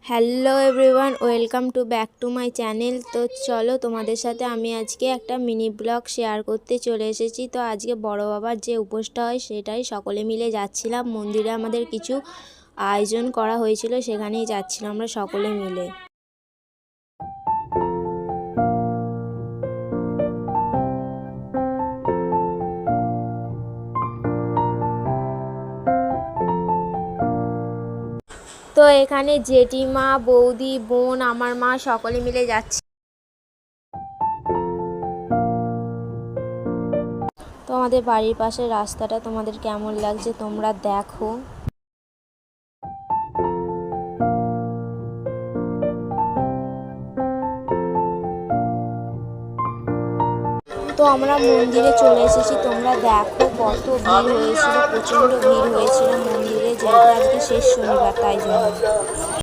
Hello everyone, welcome back to my channel. তো চলো তোমাদের সাথে আমি আজকে একটা মিনি ব্লগ শেয়ার করতে চলে এসেছি। তো আজকে বড় বাবার যে উপোসটা হয় সেটাই সকলে মিলে যাচ্ছিলাম মন্দিরে। আমাদের কিছু আয়োজন করা হয়েছিল, সেখানেই যাচ্ছিলাম আমরা সকলে মিলে। তো এখানে জেঠিমা, বৌদি, বোন, আমার মা সকলে মিলে যাচ্ছি। তো আমাদের বাড়ির পাশের রাস্তাটা তোমাদের কেমন লাগছে তোমরা দেখো। তো আমরা মন্দিরে চলে এসেছি, তোমরা দেখো কত ভিড় হয়েছিল, প্রচণ্ড ভিড় হয়েছিল মন্দিরে, যেহেতু আজকে শেষ শনিবার তাই জন্য।